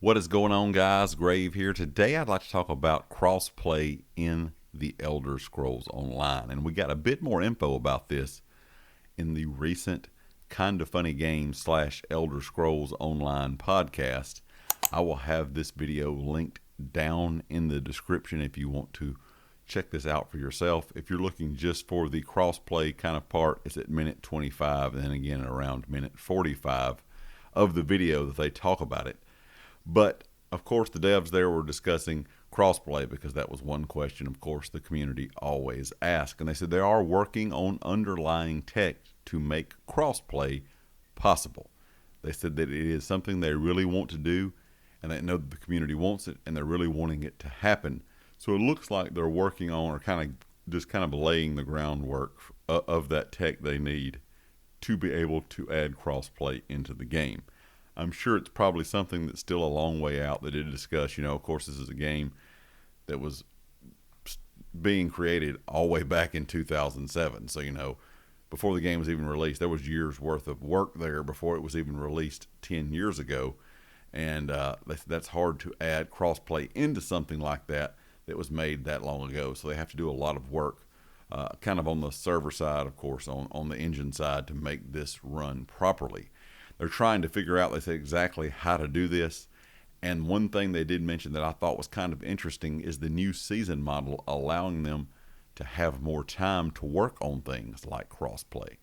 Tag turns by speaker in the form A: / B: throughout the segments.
A: What is going on, guys? Grave here. Today I'd like to talk about crossplay in the Elder Scrolls Online. And we got a bit more info about this in the recent Kinda Funny Games / Elder Scrolls Online podcast. I will have this video linked down in the description if you want to check this out for yourself. If you're looking just for the crossplay kind of part, it's at minute 25 and then again around minute 45 of the video that they talk about it. But of course the devs there were discussing crossplay because that was one question, of course, the community always asks. And they said they are working on underlying tech to make crossplay possible. They said that it is something they really want to do, and they know that the community wants it, and they're really wanting it to happen. So it looks like they're working on, or kind of laying the groundwork of that tech they need to be able to add crossplay into the game. I'm sure it's probably something that's still a long way out. They did discuss, of course, this is a game that was being created all the way back in 2007. So, before the game was even released, there was years worth of work there before it was even released 10 years ago. And that's hard to add crossplay into something like that was made that long ago. So they have to do a lot of work, kind of on the server side, of course, on the engine side to make this run properly. They're trying to figure out, they say, exactly how to do this. And one thing they did mention that I thought was kind of interesting is the new season model allowing them to have more time to work on things like crossplay.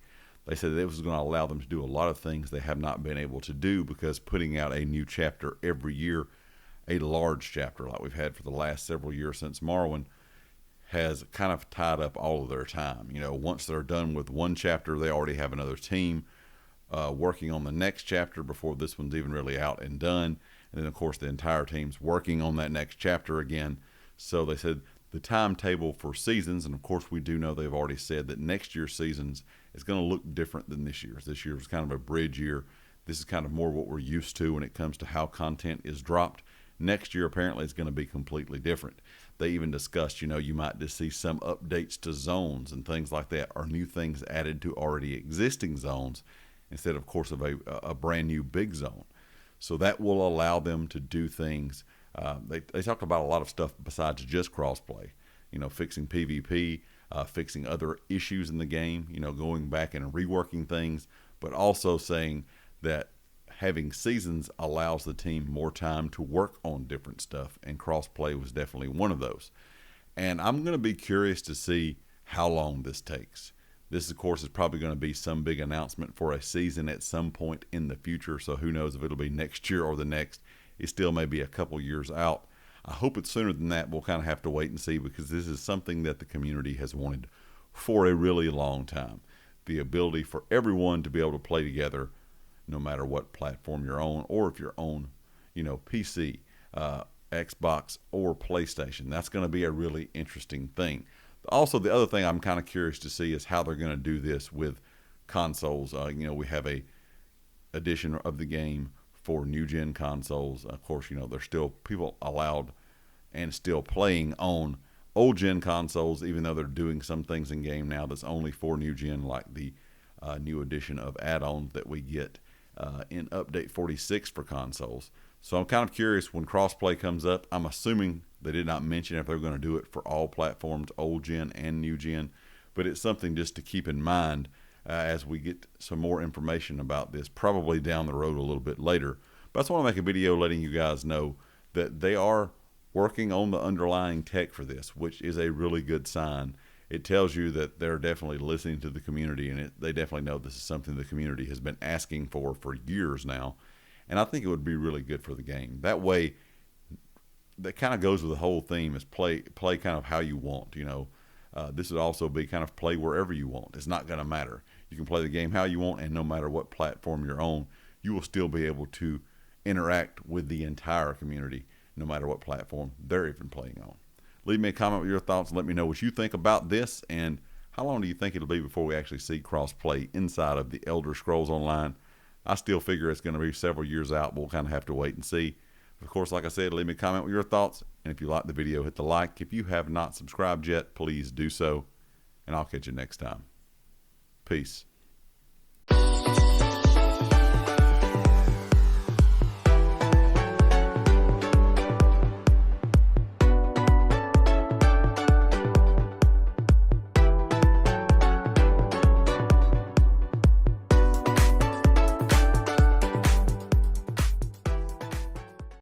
A: They said that it was going to allow them to do a lot of things they have not been able to do because putting out a new chapter every year, a large chapter like we've had for the last several years since Morrowind, has kind of tied up all of their time. Once they're done with one chapter, they already have another team working on the next chapter before this one's even really out and done. And then, of course, the entire team's working on that next chapter again. So they said the timetable for seasons, and of course we do know they've already said that next year's seasons is going to look different than this year's. This year was kind of a bridge year. This is kind of more what we're used to when it comes to how content is dropped. Next year apparently is going to be completely different. They even discussed, you might just see some updates to zones and things like that, or new things added to already existing zones, instead, of course, of a brand new big zone. So that will allow them to do things. They talked about a lot of stuff besides just crossplay, fixing PvP, fixing other issues in the game, going back and reworking things, but also saying that having seasons allows the team more time to work on different stuff, and crossplay was definitely one of those. And I'm going to be curious to see how long this takes. This, of course, is probably going to be some big announcement for a season at some point in the future. So who knows if it'll be next year or the next. It still may be a couple years out. I hope it's sooner than that. We'll kind of have to wait and see, because this is something that the community has wanted for a really long time. The ability for everyone to be able to play together no matter what platform you're on, or if you're on, PC, Xbox, or PlayStation. That's going to be a really interesting thing. Also, the other thing I'm kind of curious to see is how they're going to do this with consoles. We have a edition of the game for new gen consoles. Of course, there's still people allowed and still playing on old gen consoles, even though they're doing some things in game now that's only for new gen, like the new edition of add-ons that we get in update 46 for consoles. So I'm kind of curious when crossplay comes up. I'm assuming they did not mention if they're going to do it for all platforms, old gen and new gen, but it's something just to keep in mind as we get some more information about this, probably down the road a little bit later. But I just want to make a video letting you guys know that they are working on the underlying tech for this, which is a really good sign. It tells you that they're definitely listening to the community, and they definitely know this is something the community has been asking for years now. And I think it would be really good for the game. That way, that kind of goes with the whole theme, is play kind of how you want. This would also be kind of play wherever you want. It's not going to matter. You can play the game how you want, and no matter what platform you're on, you will still be able to interact with the entire community, no matter what platform they're even playing on. Leave me a comment with your thoughts and let me know what you think about this, and how long do you think it'll be before we actually see crossplay inside of the Elder Scrolls Online. I still figure it's going to be several years out. We'll kind of have to wait and see. Of course, like I said, leave me a comment with your thoughts. And if you like the video, hit the like. If you have not subscribed yet, please do so. And I'll catch you next time. Peace.